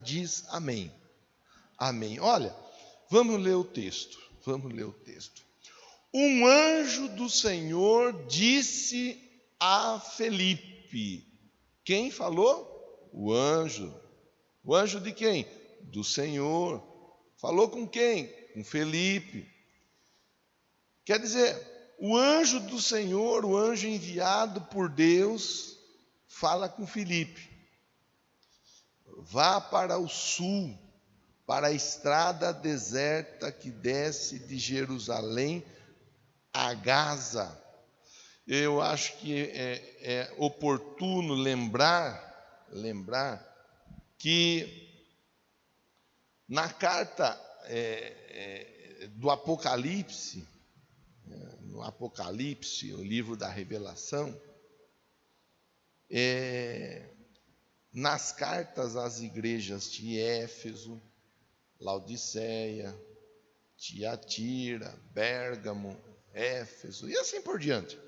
Diz amém. Amém. Olha, vamos ler o texto. Vamos ler o texto. Um anjo do Senhor disse a Felipe. Quem falou? O anjo. O anjo de quem? Do Senhor. Falou com quem? Com Felipe. Quer dizer, o anjo do Senhor, o anjo enviado por Deus, fala com Felipe. Vá para o sul, para a estrada deserta que desce de Jerusalém a Gaza. Eu acho que é oportuno lembrar que na carta do Apocalipse, no Apocalipse, o livro da Revelação, nas cartas às igrejas de Éfeso, Laodiceia, Tiatira, Pérgamo, Éfeso e assim por diante.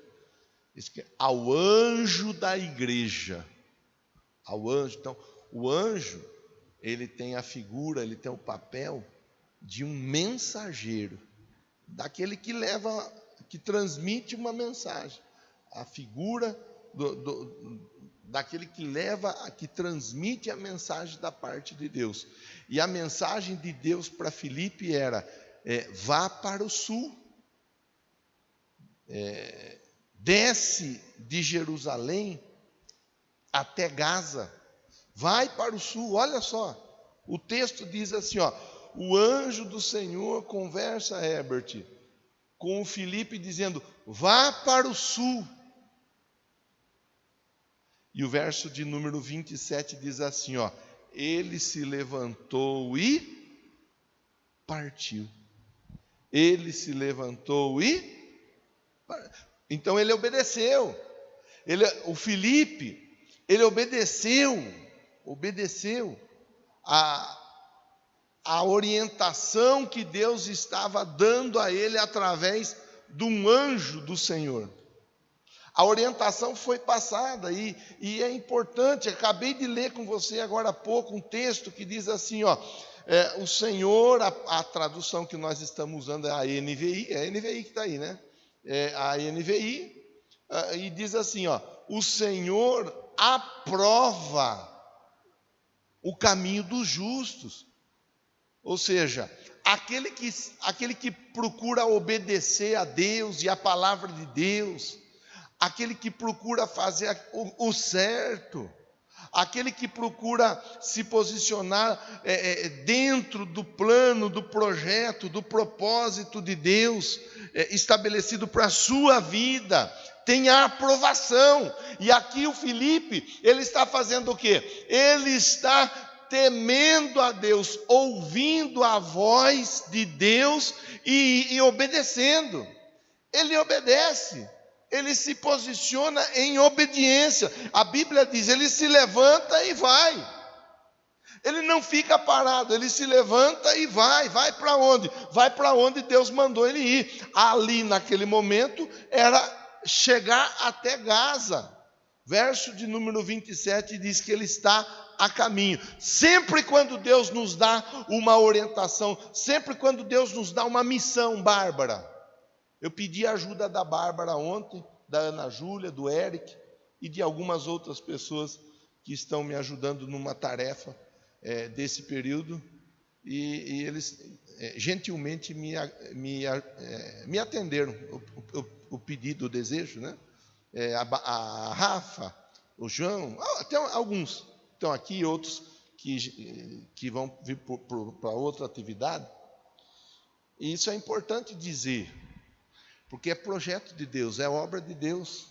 Isso que ao anjo da igreja. Ao anjo. Então, o anjo, ele tem a figura, ele tem o papel de um mensageiro, daquele que leva, que transmite uma mensagem. A figura daquele que leva, que transmite a mensagem da parte de Deus. E a mensagem de Deus para Filipe era: vá para o sul, desce de Jerusalém até Gaza, vai para o sul. Olha só, o texto diz assim, ó: o anjo do Senhor conversa, Herbert, com o Filipe dizendo: vá para o sul. E o verso de número 27 diz assim, ó: ele se levantou e partiu. Ele se levantou e então ele obedeceu. O Filipe, ele obedeceu a orientação que Deus estava dando a ele através de um anjo do Senhor. A orientação foi passada e é importante. Acabei de ler com você agora há pouco um texto que diz assim, ó: o Senhor, a tradução que nós estamos usando é a NVI, é a NVI que está aí, né? A NVI, e diz assim, ó: o Senhor aprova o caminho dos justos. Ou seja, aquele que procura obedecer a Deus e a palavra de Deus, aquele que procura fazer o certo, aquele que procura se posicionar dentro do plano, do projeto, do propósito de Deus estabelecido para a sua vida, tem a aprovação. E aqui o Filipe, ele está fazendo o quê? Ele está temendo a Deus, ouvindo a voz de Deus e obedecendo. Ele obedece. Ele se posiciona em obediência. A Bíblia diz, ele se levanta e vai. Ele não fica parado, ele se levanta e vai. Vai para onde? Vai para onde Deus mandou ele ir. Ali, naquele momento, era chegar até Gaza. Verso de número 27 diz que ele está a caminho. Sempre quando Deus nos dá uma orientação, sempre quando Deus nos dá uma missão, Bárbara. Eu pedi a ajuda da Bárbara ontem, da Ana Júlia, do Eric e de algumas outras pessoas que estão me ajudando numa tarefa desse período. E eles gentilmente me atenderam o pedido, o desejo, né? A Rafa, o João, até alguns estão aqui, outros que vão vir para outra atividade. E isso é importante dizer, porque é projeto de Deus, é obra de Deus.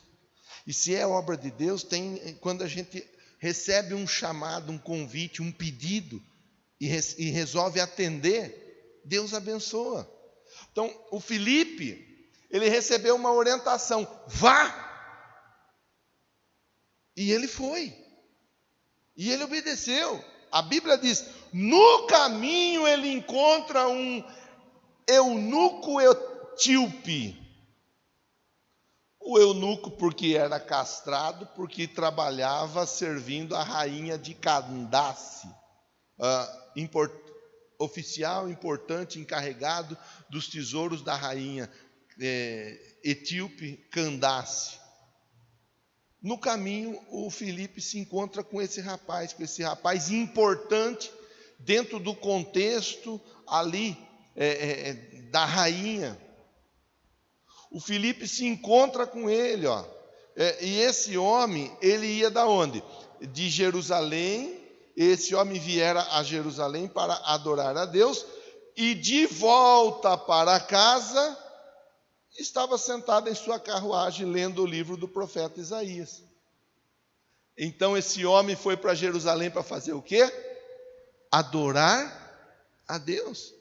E se é obra de Deus, quando a gente recebe um chamado, um convite, um pedido, e resolve atender, Deus abençoa. Então, o Filipe, ele recebeu uma orientação: vá! E ele foi. E ele obedeceu. A Bíblia diz, no caminho ele encontra um eunuco etíope. O eunuco porque era castrado, porque trabalhava servindo a rainha de Candace. oficial importante encarregado dos tesouros da rainha etíope Candace. No caminho, o Filipe se encontra com esse rapaz importante dentro do contexto ali da rainha. O Filipe se encontra com ele, e esse homem, ele ia da onde? De Jerusalém. Esse homem viera a Jerusalém para adorar a Deus, e de volta para casa, estava sentado em sua carruagem, lendo o livro do profeta Isaías. Então esse homem foi para Jerusalém para fazer o quê? Adorar a Deus.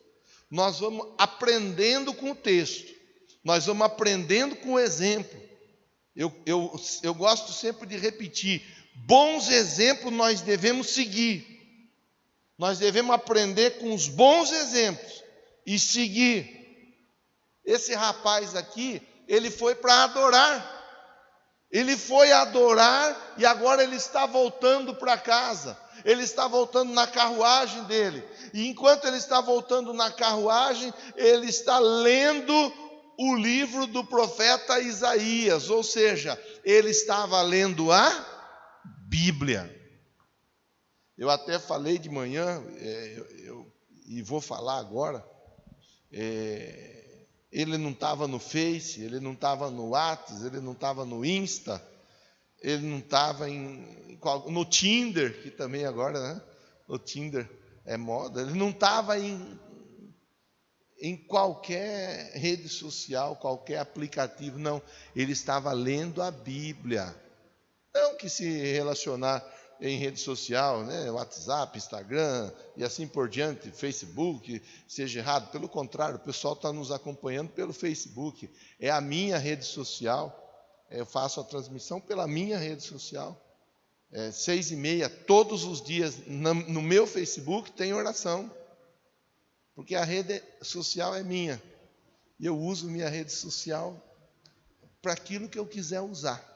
Nós vamos aprendendo com o texto, nós vamos aprendendo com o exemplo. Eu gosto sempre de repetir: bons exemplos nós devemos seguir. Nós devemos aprender com os bons exemplos e seguir. Esse rapaz aqui, ele foi para adorar. Ele foi adorar e agora ele está voltando para casa. Ele está voltando na carruagem dele. E enquanto ele está voltando na carruagem, ele está lendo o livro do profeta Isaías. Ou seja, ele estava lendo a Bíblia. Eu até falei de manhã, e vou falar agora, ele não estava no Face, ele não estava no WhatsApp, ele não estava no Insta, ele não estava no Tinder, que também agora, né? O Tinder é moda, ele não estava em qualquer rede social, qualquer aplicativo, não, ele estava lendo a Bíblia. Não que se relacionar em rede social, né, WhatsApp, Instagram e assim por diante, Facebook, seja errado. Pelo contrário, o pessoal está nos acompanhando pelo Facebook. É a minha rede social. Eu faço a transmissão pela minha rede social. 6h30, todos os dias, no meu Facebook tem oração. Porque a rede social é minha. E eu uso minha rede social para aquilo que eu quiser usar.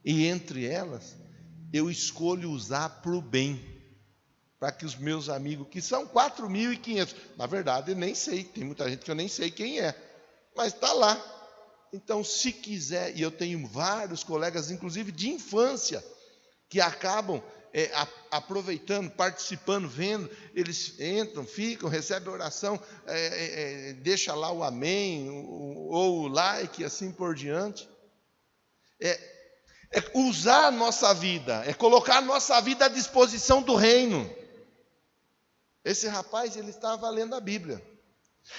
E entre elas, eu escolho usar para o bem, para que os meus amigos, que são 4.500, na verdade eu nem sei, tem muita gente que eu nem sei quem é, mas está lá. Então, se quiser, e eu tenho vários colegas, inclusive de infância, que acabam aproveitando, participando, vendo, eles entram, ficam, recebem oração, deixa lá o amém, ou o like, assim por diante. É usar a nossa vida, é colocar a nossa vida à disposição do reino. Esse rapaz, ele estava lendo a Bíblia.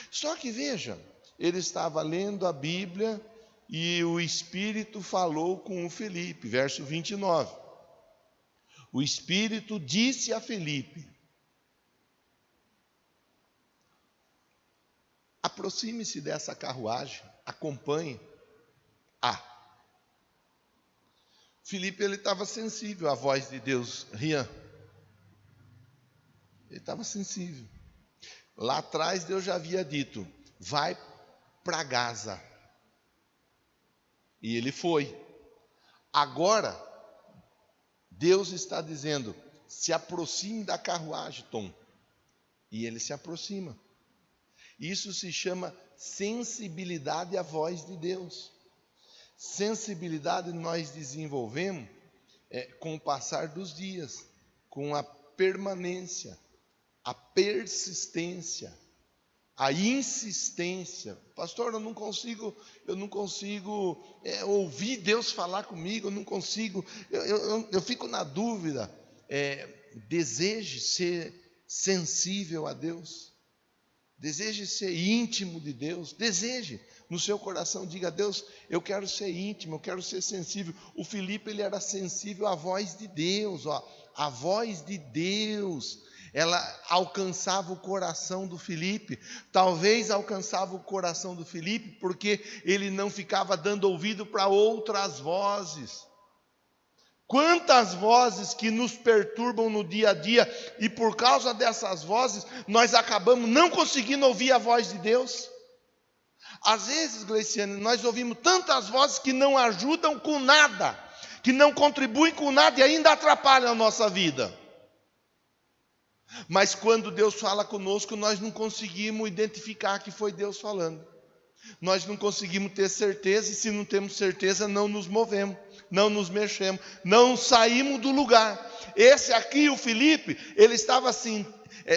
Só que veja, ele estava lendo a Bíblia e o Espírito falou com o Filipe, verso 29. O Espírito disse a Filipe: aproxime-se dessa carruagem, acompanhe. Filipe, ele estava sensível à voz de Deus, Rian. Ele estava sensível. Lá atrás Deus já havia dito: vai para Gaza. E ele foi. Agora, Deus está dizendo: se aproxime da carruagem, Tom. E ele se aproxima. Isso se chama sensibilidade à voz de Deus. Sensibilidade nós desenvolvemos com o passar dos dias, com a permanência, a persistência, a insistência. Pastor, eu não consigo ouvir Deus falar comigo, eu não consigo, eu fico na dúvida. Deseje ser sensível a Deus, deseje ser íntimo de Deus, deseje. No seu coração, diga: Deus, eu quero ser íntimo, eu quero ser sensível. O Filipe, ele era sensível à voz de Deus, a voz de Deus, ela alcançava o coração do Filipe. Talvez alcançava o coração do Filipe porque ele não ficava dando ouvido para outras vozes. Quantas vozes que nos perturbam no dia a dia, e por causa dessas vozes, nós acabamos não conseguindo ouvir a voz de Deus. Às vezes, Gleiciane, nós ouvimos tantas vozes que não ajudam com nada, que não contribuem com nada e ainda atrapalham a nossa vida. Mas quando Deus fala conosco, nós não conseguimos identificar que foi Deus falando. Nós não conseguimos ter certeza, e se não temos certeza, não nos movemos, não nos mexemos, não saímos do lugar. Esse aqui, o Filipe, ele estava assim,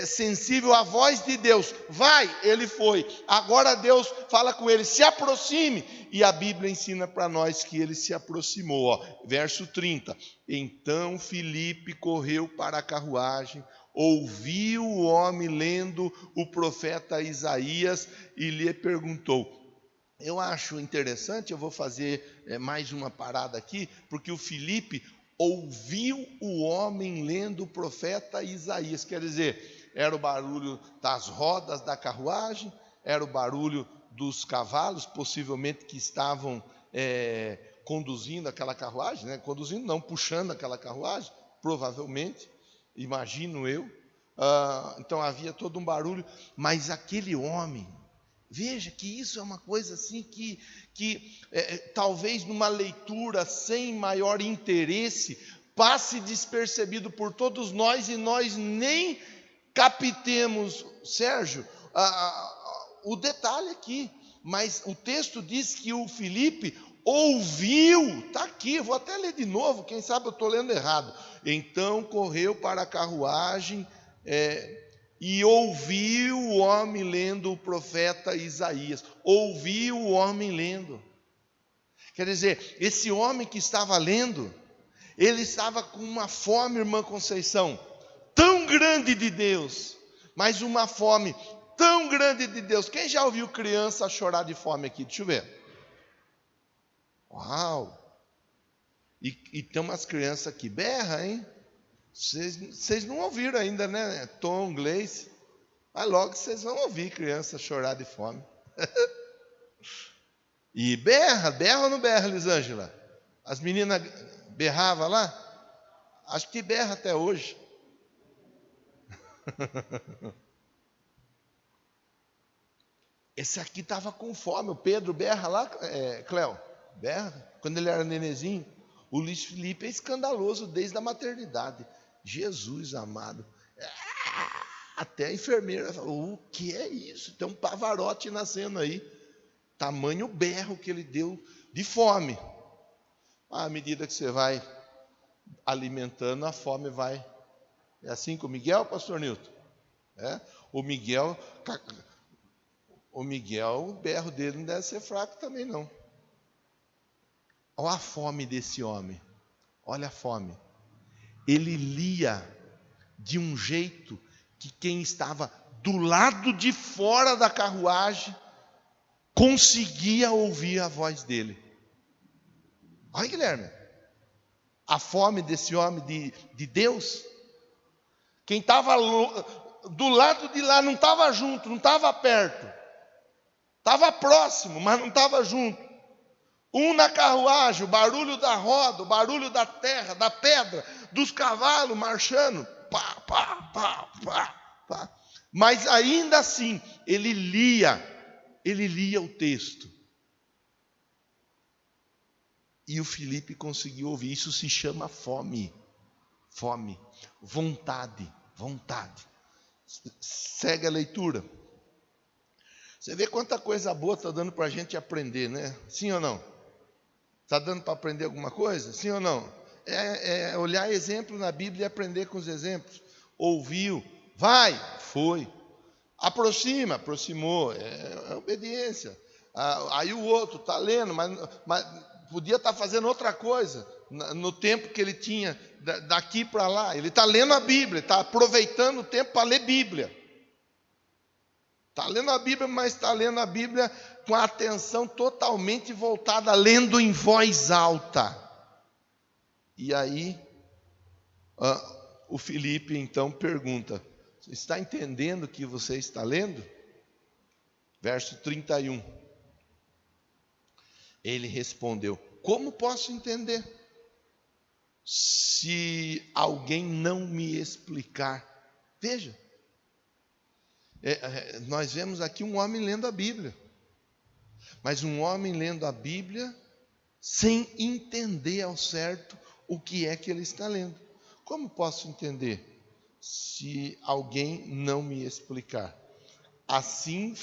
sensível à voz de Deus. Vai, ele foi. Agora Deus fala com ele, se aproxime. E a Bíblia ensina para nós que ele se aproximou. Ó, verso 30. Então Filipe correu para a carruagem, ouviu o homem lendo o profeta Isaías e lhe perguntou. Eu acho interessante, eu vou fazer mais uma parada aqui, porque o Filipe ouviu o homem lendo o profeta Isaías. Quer dizer, era o barulho das rodas da carruagem, era o barulho dos cavalos, possivelmente que estavam conduzindo aquela carruagem, né? Conduzindo não, puxando aquela carruagem, provavelmente, imagino eu. Então havia todo um barulho, mas aquele homem, veja que isso é uma coisa assim que talvez numa leitura sem maior interesse, passe despercebido por todos nós e nós nem captemos, Sérgio, o detalhe aqui. Mas o texto diz que o Filipe ouviu, está aqui, eu vou até ler de novo, quem sabe eu estou lendo errado. Então correu para a carruagem e ouviu o homem lendo o profeta Isaías. Ouviu o homem lendo. Quer dizer, esse homem que estava lendo, ele estava com uma fome, irmã Conceição, tão grande de Deus, mas uma fome tão grande de Deus. Quem já ouviu criança chorar de fome aqui? Deixa eu ver. Uau! E tem umas crianças que berram, hein? Vocês não ouviram ainda, né? Tom, Gleice. Mas logo vocês vão ouvir criança chorar de fome. E berra ou não berra, Elisângela? As meninas berravam lá? Acho que berra até hoje. Esse aqui estava com fome. O Pedro berra lá, Cléo, berra. Quando ele era nenezinho. O Luiz Felipe é escandaloso desde a maternidade. Jesus amado. Até a enfermeira falou, o que é isso? Tem um Pavarotti nascendo aí. Tamanho berro que ele deu de fome. À medida que você vai alimentando, a fome vai. É assim com o Miguel, pastor Nilton? O Miguel, o berro dele não deve ser fraco também não. Olha a fome desse homem. Olha a fome. Ele lia de um jeito que quem estava do lado de fora da carruagem conseguia ouvir a voz dele. Olha, Guilherme, a fome desse homem de Deus. Quem estava do lado de lá não estava junto, não estava perto. Estava próximo, mas não estava junto. Um na carruagem, o barulho da roda, o barulho da terra, da pedra, dos cavalos marchando. Pá, pá, pá, pá, pá. Mas ainda assim, ele lia o texto. E o Filipe conseguiu ouvir. Isso se chama fome. Fome. Vontade. Segue a leitura. Você vê quanta coisa boa está dando para a gente aprender, né? Sim ou não? Está dando para aprender alguma coisa? Sim ou não? É olhar exemplo na Bíblia e aprender com os exemplos. Ouviu. Vai. Foi. Aproxima. Aproximou. É obediência. Aí o outro está lendo, mas podia estar fazendo outra coisa no tempo que ele tinha daqui para lá. Ele está lendo a Bíblia, está aproveitando o tempo para ler Bíblia. Está lendo a Bíblia, mas está lendo a Bíblia com a atenção totalmente voltada, lendo em voz alta. E aí, o Filipe então pergunta, está entendendo o que você está lendo? Verso 31. Ele respondeu, como posso entender? Se alguém não me explicar. Veja, nós vemos aqui um homem lendo a Bíblia. Mas um homem lendo a Bíblia sem entender ao certo o que é que ele está lendo. Como posso entender? se alguém não me explicar. Assim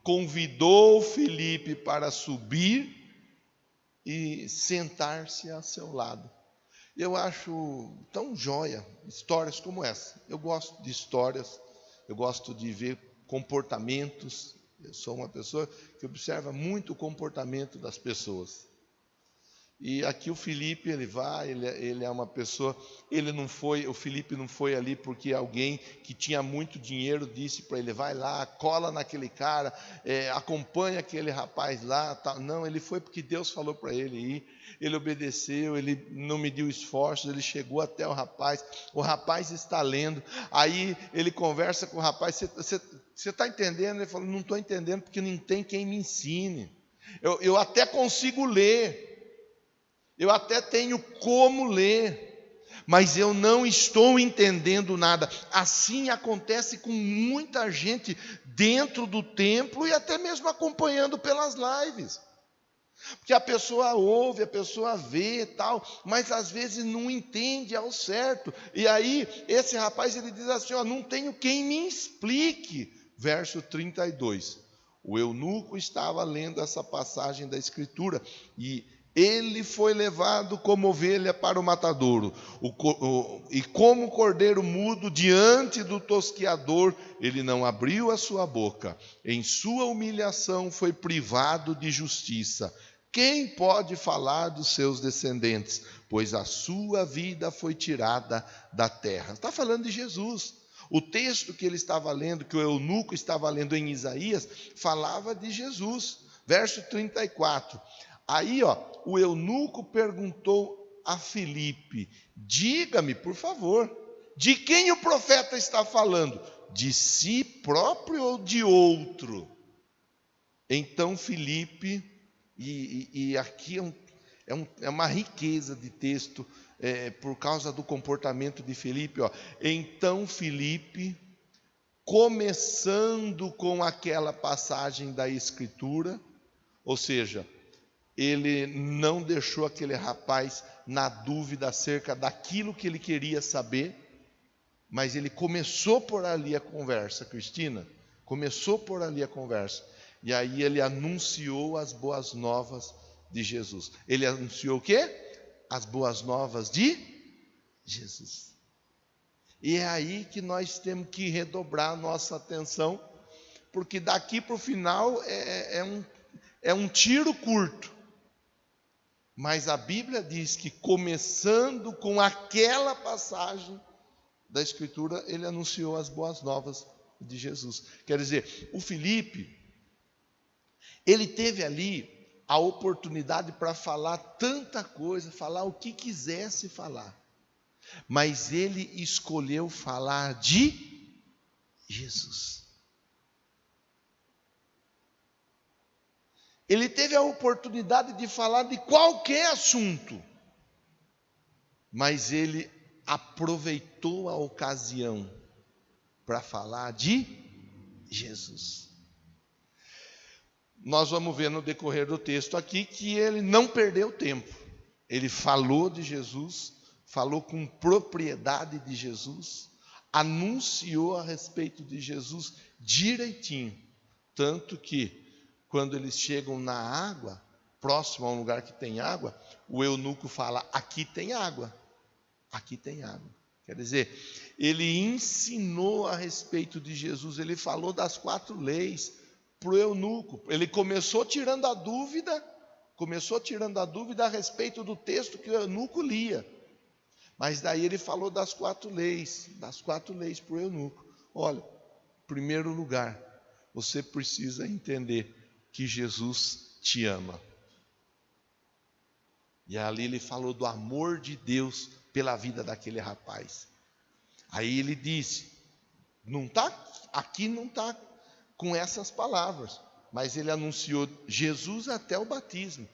convidou Filipe para subir e sentar-se a seu lado. Eu acho tão joia histórias como essa. Eu gosto de histórias, eu gosto de ver comportamentos. Eu sou uma pessoa que observa muito o comportamento das pessoas. E aqui o Filipe, ele é uma pessoa, o Filipe não foi ali porque alguém que tinha muito dinheiro disse para ele, vai lá, cola naquele cara, acompanha aquele rapaz lá, tá. Não, ele foi porque Deus falou para ele ir, ele obedeceu, ele não mediu esforços, ele chegou até o rapaz está lendo, aí ele conversa com o rapaz, você está entendendo? Ele falou, não estou entendendo porque não tem quem me ensine, eu até consigo ler, eu até tenho como ler, mas eu não estou entendendo nada. Assim acontece com muita gente dentro do templo e até mesmo acompanhando pelas lives. Porque a pessoa ouve, a pessoa vê e tal, mas às vezes não entende ao certo. E aí esse rapaz ele diz assim, não tenho quem me explique. Verso 32. O eunuco estava lendo essa passagem da Escritura e ele foi levado como ovelha para o matadouro, e como cordeiro mudo diante do tosquiador, ele não abriu a sua boca. Em sua humilhação foi privado de justiça. Quem pode falar dos seus descendentes? Pois a sua vida foi tirada da terra. Está falando de Jesus. O texto que ele estava lendo, que o eunuco estava lendo em Isaías, falava de Jesus. Verso 34. Aí, o eunuco perguntou a Filipe, diga-me, por favor, de quem o profeta está falando? De si próprio ou de outro? Então Filipe, e aqui é uma riqueza de texto, por causa do comportamento de Filipe. Então Filipe, começando com aquela passagem da Escritura, ou seja, ele não deixou aquele rapaz na dúvida acerca daquilo que ele queria saber, mas ele começou por ali a conversa, Cristina, começou por ali a conversa, e aí ele anunciou as boas novas de Jesus. Ele anunciou o quê? As boas novas de Jesus. E é aí que nós temos que redobrar a nossa atenção, porque daqui para o final é um tiro curto. Mas a Bíblia diz que começando com aquela passagem da Escritura, ele anunciou as boas novas de Jesus. Quer dizer, o Filipe, ele teve ali a oportunidade para falar tanta coisa, falar o que quisesse falar. Mas ele escolheu falar de Jesus. Ele teve a oportunidade de falar de qualquer assunto, mas ele aproveitou a ocasião para falar de Jesus. Nós vamos ver no decorrer do texto aqui que ele não perdeu tempo. Ele falou de Jesus, falou com propriedade de Jesus, anunciou a respeito de Jesus direitinho, tanto que quando eles chegam na água, próximo a um lugar que tem água, o eunuco fala, aqui tem água, aqui tem água. Quer dizer, ele ensinou a respeito de Jesus, ele falou das 4 leis para o eunuco. Ele começou tirando a dúvida a respeito do texto que o eunuco lia. Mas daí ele falou das 4 leis para o eunuco. Olha, em primeiro lugar, você precisa entender que Jesus te ama. E ali ele falou do amor de Deus pela vida daquele rapaz. Aí ele disse, aqui não está com essas palavras, mas ele anunciou Jesus até o batismo.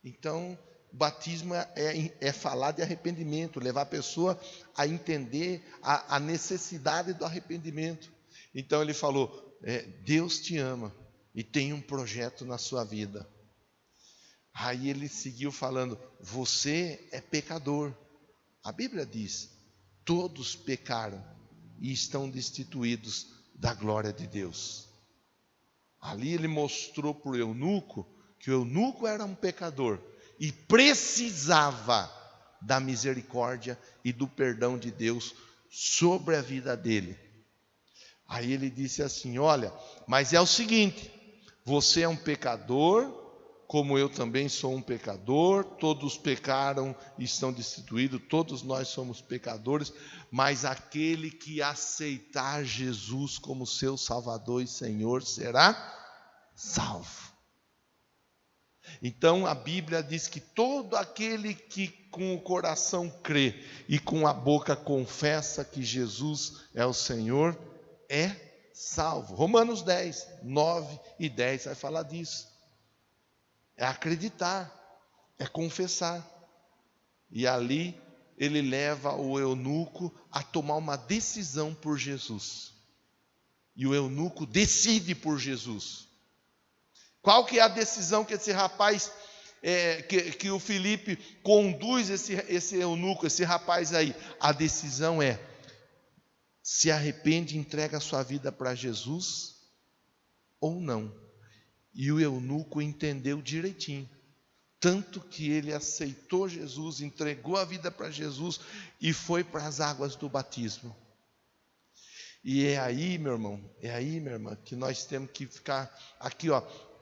Então, o batismo é falar de arrependimento, levar a pessoa a entender a necessidade do arrependimento. Então ele falou, Deus te ama e tem um projeto na sua vida. Aí ele seguiu falando, você é pecador. A Bíblia diz Todos pecaram e estão destituídos da glória de Deus. Ali ele mostrou para o eunuco que o eunuco era um pecador e precisava da misericórdia e do perdão de Deus sobre a vida dele. Aí ele disse assim: olha, mas é o seguinte, você é um pecador, como eu também sou um pecador, todos pecaram e estão destituídos, todos nós somos pecadores, mas aquele que aceitar Jesus como seu Salvador e Senhor será salvo. Então a Bíblia diz que todo aquele que com o coração crê e com a boca confessa que Jesus é o Senhor, é salvo. Romanos 10, 9 e 10 vai falar disso. É acreditar, é confessar. E ali ele leva o eunuco a tomar uma decisão por Jesus. E o eunuco decide por Jesus. Qual que é a decisão que esse rapaz, que o Filipe conduz esse eunuco, esse rapaz aí? A decisão é: se arrepende e entrega a sua vida para Jesus ou não. E o eunuco entendeu direitinho, tanto que ele aceitou Jesus, entregou a vida para Jesus e foi para as águas do batismo. E é aí, meu irmão, minha irmã, que nós temos que ficar aqui,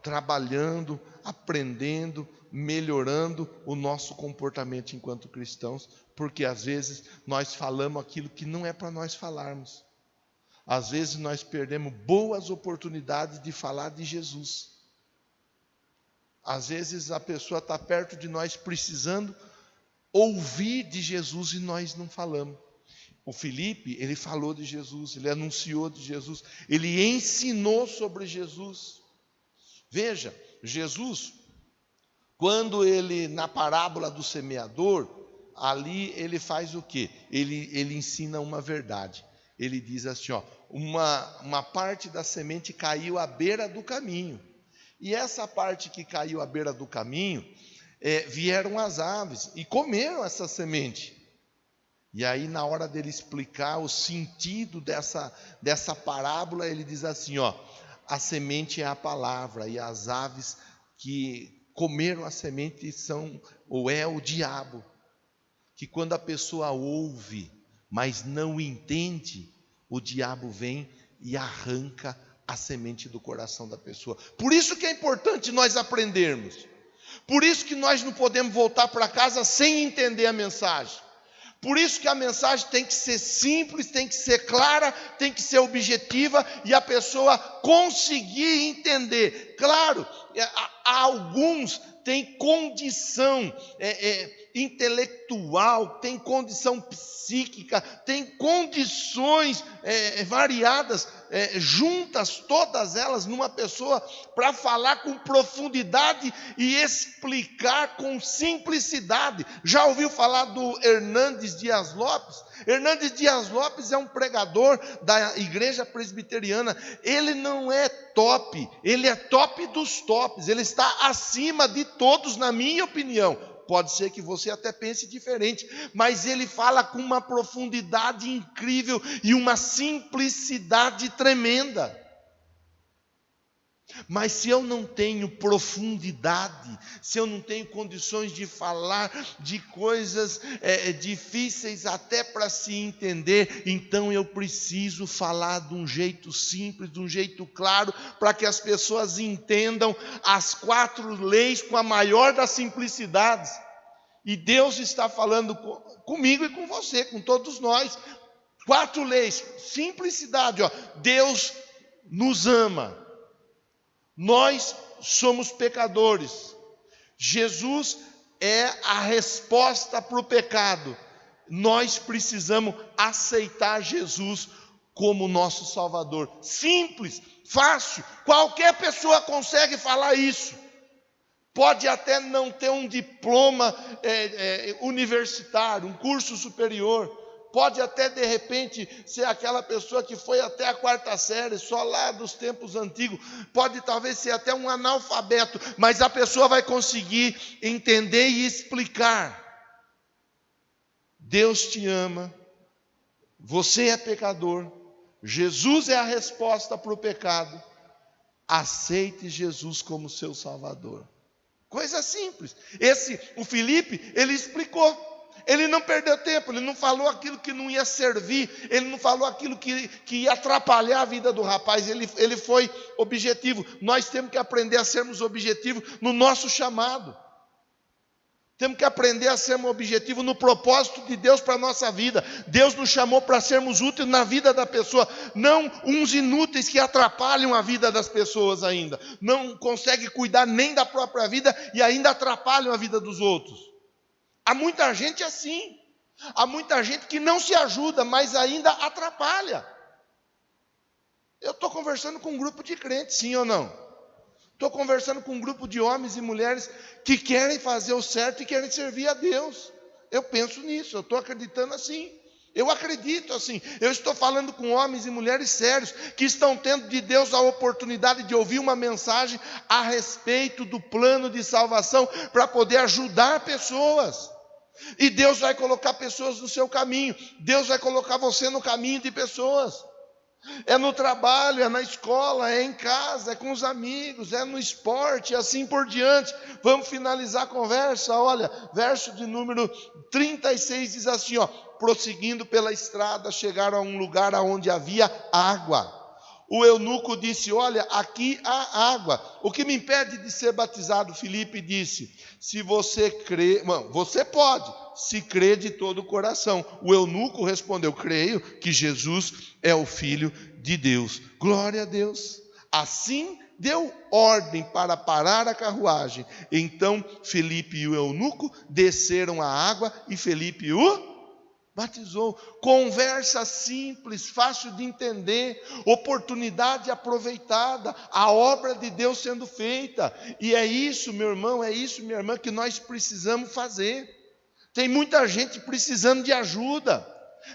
trabalhando, aprendendo, melhorando o nosso comportamento enquanto cristãos, porque às vezes nós falamos aquilo que não é para nós falarmos. Às vezes nós perdemos boas oportunidades de falar de Jesus. Às vezes a pessoa está perto de nós precisando ouvir de Jesus e nós não falamos. O Filipe, ele falou de Jesus, ele anunciou de Jesus, ele ensinou sobre Jesus. Veja, Jesus, quando ele, na parábola do semeador, ali ele faz o quê? Ele ensina uma verdade. Ele diz assim, uma parte da semente caiu à beira do caminho. E essa parte que caiu à beira do caminho, vieram as aves e comeram essa semente. E aí, na hora dele explicar o sentido dessa parábola, ele diz assim, a semente é a palavra, e as aves que comeram a semente é o diabo. Que quando a pessoa ouve, mas não entende, o diabo vem e arranca a semente do coração da pessoa. Por isso que é importante nós aprendermos. Por isso que nós não podemos voltar para casa sem entender a mensagem. Por isso que a mensagem tem que ser simples, tem que ser clara, tem que ser objetiva e a pessoa conseguir entender. Claro, alguns têm condição intelectual, têm condição psíquica, têm condições variadas, juntas todas elas numa pessoa, para falar com profundidade e explicar com simplicidade. Já ouviu falar do Hernandes Dias Lopes? Hernandes Dias Lopes é um pregador da igreja presbiteriana. Ele não é top, ele é top dos tops, ele está acima de todos, na minha opinião. Pode ser que você até pense diferente, mas ele fala com uma profundidade incrível e uma simplicidade tremenda. Mas se eu não tenho profundidade, se eu não tenho condições de falar de coisas difíceis até para se entender, então eu preciso falar de um jeito simples, de um jeito claro, para que as pessoas entendam as 4 leis com a maior das simplicidades. E Deus está falando comigo e com você, com todos nós. 4 leis, simplicidade. Deus nos ama. Nós somos pecadores. Jesus é a resposta para o pecado. Nós precisamos aceitar Jesus como nosso Salvador. Simples, fácil. Qualquer pessoa consegue falar isso. Pode até não ter um diploma universitário, um curso superior. Pode até, de repente, ser aquela pessoa que foi até a 4ª série, só lá dos tempos antigos. Pode talvez ser até um analfabeto, mas a pessoa vai conseguir entender e explicar. Deus te ama, Você é pecador. Jesus é a resposta para o pecado. Aceite Jesus como seu Salvador. Coisa simples. O Felipe, ele explicou. Ele não perdeu tempo, ele não falou aquilo que não ia servir, ele não falou aquilo que ia atrapalhar a vida do rapaz, ele foi objetivo. Nós temos que aprender a sermos objetivos no nosso chamado. Temos que aprender a sermos objetivos no propósito de Deus para a nossa vida. Deus nos chamou para sermos úteis na vida da pessoa, não uns inúteis que atrapalham a vida das pessoas ainda. Não conseguem cuidar nem da própria vida e ainda atrapalham a vida dos outros. Há muita gente assim. Há muita gente que não se ajuda, mas ainda atrapalha. Eu estou conversando com um grupo de crentes, sim ou não? Estou conversando com um grupo de homens e mulheres que querem fazer o certo e querem servir a Deus. Eu penso nisso, eu estou acreditando assim. Eu acredito assim. Eu estou falando com homens e mulheres sérios que estão tendo de Deus a oportunidade de ouvir uma mensagem a respeito do plano de salvação para poder ajudar pessoas. E Deus vai colocar pessoas no seu caminho. Deus vai colocar você no caminho de pessoas. É no trabalho, é na escola, é em casa, é com os amigos, é no esporte, e assim por diante. Vamos finalizar a conversa. Olha, verso de número 36 diz assim, ó: prosseguindo pela estrada, chegaram a um lugar onde havia água. O eunuco disse: olha, aqui há água. O que me impede de ser batizado? Filipe disse: se você crê, você pode, se crê de todo o coração. O eunuco respondeu: creio que Jesus é o Filho de Deus. Glória a Deus. Assim deu ordem para parar a carruagem. Então Filipe e o eunuco desceram a água e Filipe o batizou. Conversa simples, fácil de entender, oportunidade aproveitada, a obra de Deus sendo feita. E é isso, meu irmão, é isso, minha irmã, que nós precisamos fazer. Tem muita gente precisando de ajuda.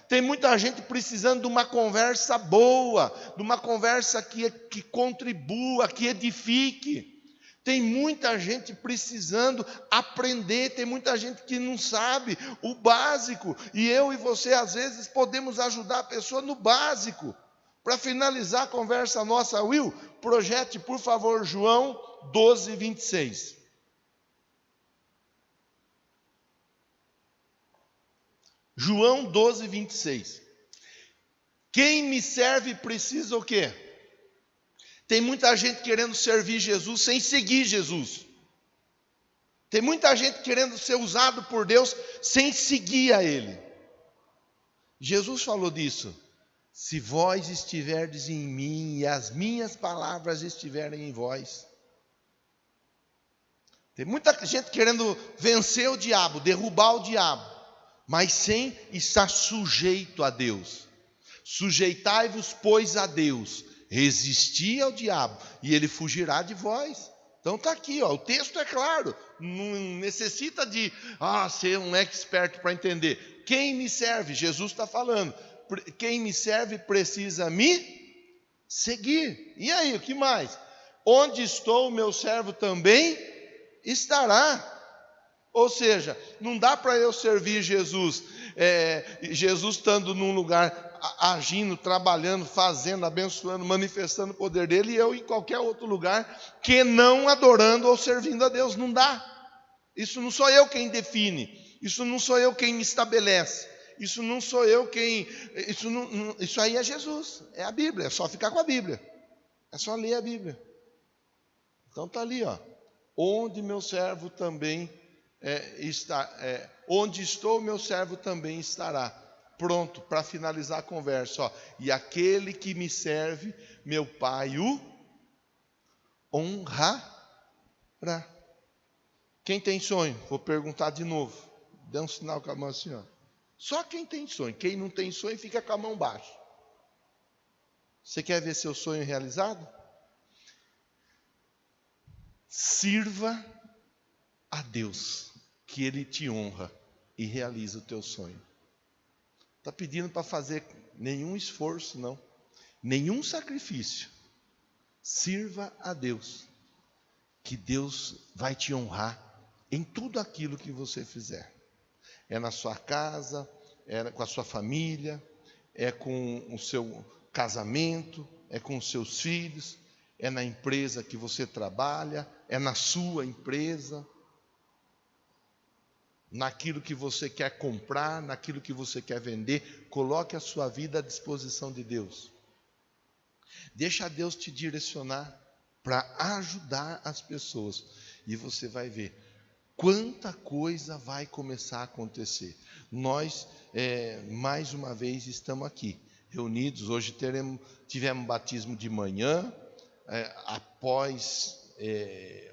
Tem muita gente precisando de uma conversa boa, de uma conversa que contribua, que edifique. Tem muita gente precisando aprender, tem muita gente que não sabe o básico. E eu e você, às vezes, podemos ajudar a pessoa no básico. Para finalizar a conversa nossa, Will, projete, por favor, João 12, 26. João 12, 26. Quem me serve precisa o quê? Tem muita gente querendo servir Jesus sem seguir Jesus. Tem muita gente querendo ser usado por Deus sem seguir a Ele. Jesus falou disso. Se vós estiverdes em mim e as minhas palavras estiverem em vós. Tem muita gente querendo vencer o diabo, derrubar o diabo, mas sem estar sujeito a Deus. Sujeitai-vos, pois, a Deus. Resisti ao diabo e ele fugirá de vós. Então está aqui, ó, o texto é claro, não necessita de ser um expert para entender. Quem me serve? Jesus está falando. Quem me serve precisa me seguir. E aí, o que mais? Onde estou, o meu servo também estará. Ou seja, não dá para eu servir Jesus, Jesus estando num lugar agindo, trabalhando, fazendo, abençoando, manifestando o poder dele, e eu em qualquer outro lugar que não adorando ou servindo a Deus. Não dá. Isso não sou eu quem define, isso não sou eu quem estabelece, isso não sou eu quem, isso aí é Jesus, é a Bíblia, é só ficar com a Bíblia, é só ler a Bíblia. Então está ali, ó, onde meu servo também onde estou, meu servo também estará. Pronto, para finalizar a conversa, ó. E aquele que me serve, meu Pai o honrará. Quem tem sonho? Vou perguntar de novo. Dê um sinal com a mão assim, ó. Só quem tem sonho. Quem não tem sonho fica com a mão baixa. Você quer ver seu sonho realizado? Sirva a Deus, que Ele te honra e realiza o teu sonho. Está pedindo para fazer nenhum esforço, não. Nenhum sacrifício. Sirva a Deus, que Deus vai te honrar em tudo aquilo que você fizer. É na sua casa, é com a sua família, é com o seu casamento, é com os seus filhos, é na empresa que você trabalha, é na sua empresa, naquilo que você quer comprar, naquilo que você quer vender. Coloque a sua vida à disposição de Deus. Deixa Deus te direcionar para ajudar as pessoas. E você vai ver quanta coisa vai começar a acontecer. Nós, mais uma vez, estamos aqui, reunidos. Hoje tivemos batismo de manhã, após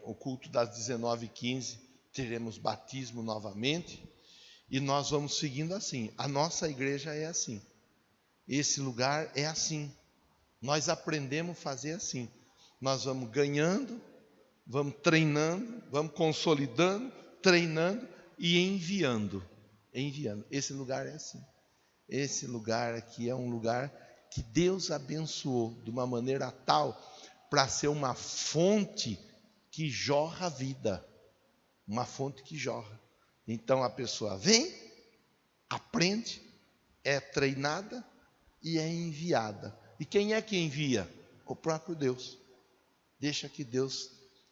o culto das 19h15, teremos batismo novamente. E nós vamos seguindo assim. A nossa igreja é assim. Esse lugar é assim. Nós aprendemos a fazer assim. Nós vamos ganhando, vamos treinando, vamos consolidando, treinando e enviando. Esse lugar é assim. Esse lugar aqui é um lugar que Deus abençoou de uma maneira tal para ser uma fonte que jorra a vida. Uma fonte que jorra. Então a pessoa vem, aprende, é treinada e é enviada. E quem é que envia? O próprio Deus. Deixa que Deus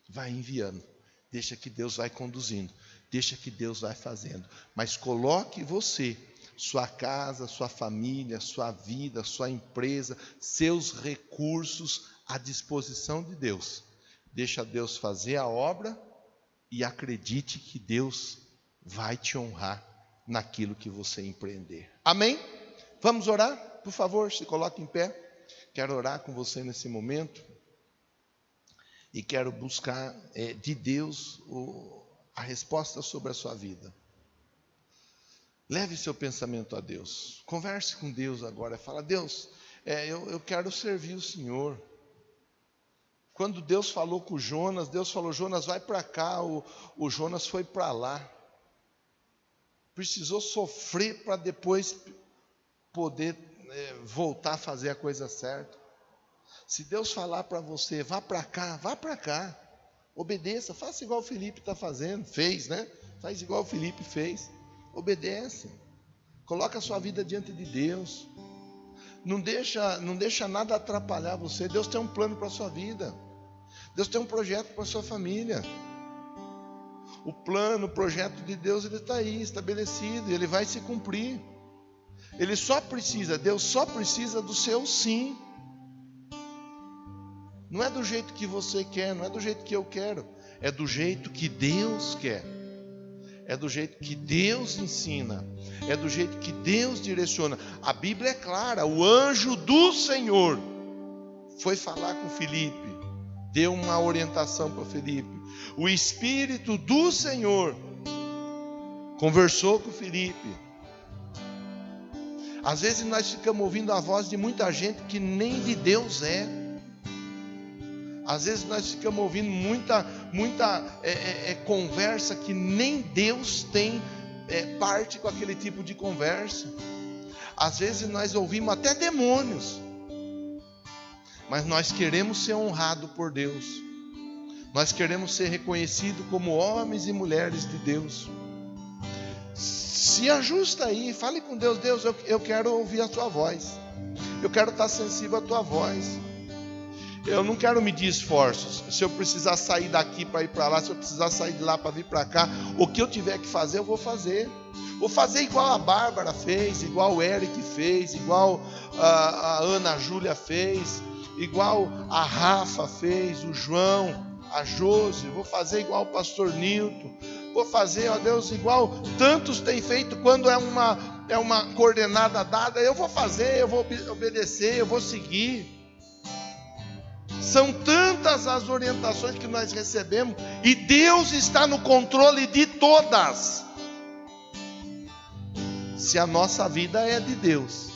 vai enviando. Deixa que Deus vai conduzindo. Deixa que Deus vai fazendo. Mas coloque você, sua casa, sua família, sua vida, sua empresa, seus recursos à disposição de Deus. Deixa Deus fazer a obra e acredite que Deus vai te honrar naquilo que você empreender. Amém? Vamos orar? Por favor, se coloque em pé. Quero orar com você nesse momento. E quero buscar de Deus a resposta sobre a sua vida. Leve seu pensamento a Deus. Converse com Deus agora. Fala: Deus, eu quero servir o Senhor. Quando Deus falou com Jonas, Deus falou: Jonas, vai para cá. O Jonas foi para lá. Precisou sofrer para depois poder voltar a fazer a coisa certa. Se Deus falar para você: vá para cá, vá para cá. Obedeça, faça igual o Felipe está fazendo. Fez, né? Faz igual o Felipe fez. Obedece. Coloca a sua vida diante de Deus. Não deixa nada atrapalhar você. Deus tem um plano para a sua vida. Deus tem um projeto para a sua família. O plano, o projeto de Deus, ele está aí, estabelecido. Ele vai se cumprir. Deus só precisa do seu sim. Não é do jeito que você quer, não é do jeito que eu quero. É do jeito que Deus quer. É do jeito que Deus ensina. É do jeito que Deus direciona. A Bíblia é clara. O anjo do Senhor foi falar com Filipe. Deu uma orientação para Filipe. O Espírito do Senhor conversou com Filipe. Às vezes nós ficamos ouvindo a voz de muita gente que nem de Deus é. Às vezes nós ficamos ouvindo muita conversa que nem Deus tem parte com aquele tipo de conversa. Às vezes nós ouvimos até demônios. Mas nós queremos ser honrados por Deus. Nós queremos ser reconhecidos como homens e mulheres de Deus. Se ajusta aí, fale com Deus. Deus, eu quero ouvir a tua voz. Eu quero estar sensível à tua voz. Eu não quero medir esforços. Se eu precisar sair daqui para ir para lá, se eu precisar sair de lá para vir para cá, o que eu tiver que fazer, eu vou fazer. Vou fazer igual a Bárbara fez, igual o Eric fez, igual a Ana Júlia fez, igual a Rafa fez, o João, a Josi. Vou fazer igual o pastor Nilton. Vou fazer, ó Deus, igual tantos têm feito. Quando é uma coordenada dada, eu vou fazer, eu vou obedecer, eu vou seguir. São tantas as orientações que nós recebemos e Deus está no controle de todas. Se a nossa vida é de Deus,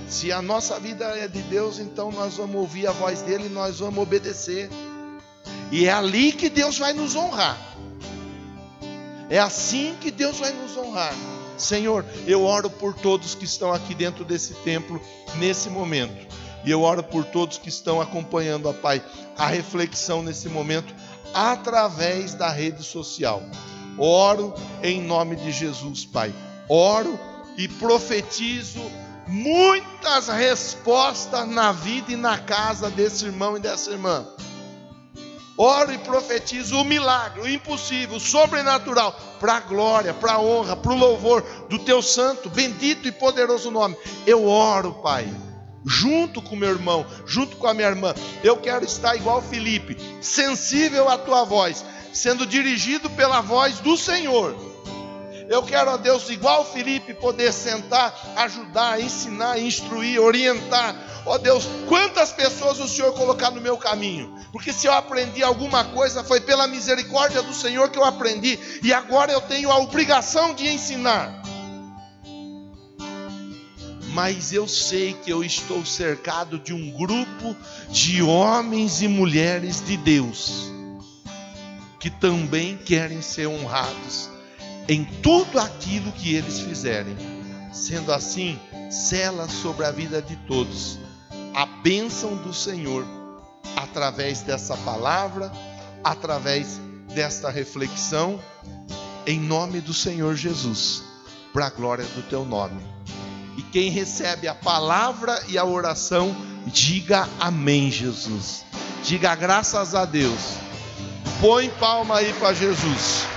se a nossa vida é de Deus, então nós vamos ouvir a voz dele e nós vamos obedecer. E é ali que Deus vai nos honrar. É assim que Deus vai nos honrar. Senhor, eu oro por todos que estão aqui dentro desse templo nesse momento. E eu oro por todos que estão acompanhando, ó Pai, a reflexão nesse momento, através da rede social. Oro em nome de Jesus, Pai. Oro e profetizo muitas respostas na vida e na casa desse irmão e dessa irmã. Oro e profetizo o milagre, o impossível, o sobrenatural, para a glória, para a honra, para o louvor do teu santo, bendito e poderoso nome. Eu oro, Pai, junto com meu irmão, junto com a minha irmã. Eu quero estar igual Filipe, sensível à tua voz, sendo dirigido pela voz do Senhor. Eu quero, ó Deus, igual Filipe, poder sentar, ajudar, ensinar, instruir, orientar. Ó Deus, quantas pessoas o Senhor colocar no meu caminho? Porque se eu aprendi alguma coisa, foi pela misericórdia do Senhor que eu aprendi. E agora eu tenho a obrigação de ensinar. Mas eu sei que eu estou cercado de um grupo de homens e mulheres de Deus, que também querem ser honrados em tudo aquilo que eles fizerem. Sendo assim, sela sobre a vida de todos a bênção do Senhor, através dessa palavra, através desta reflexão, em nome do Senhor Jesus, para a glória do teu nome. E quem recebe a palavra e a oração, diga amém, Jesus. Diga graças a Deus. Põe palma aí para Jesus.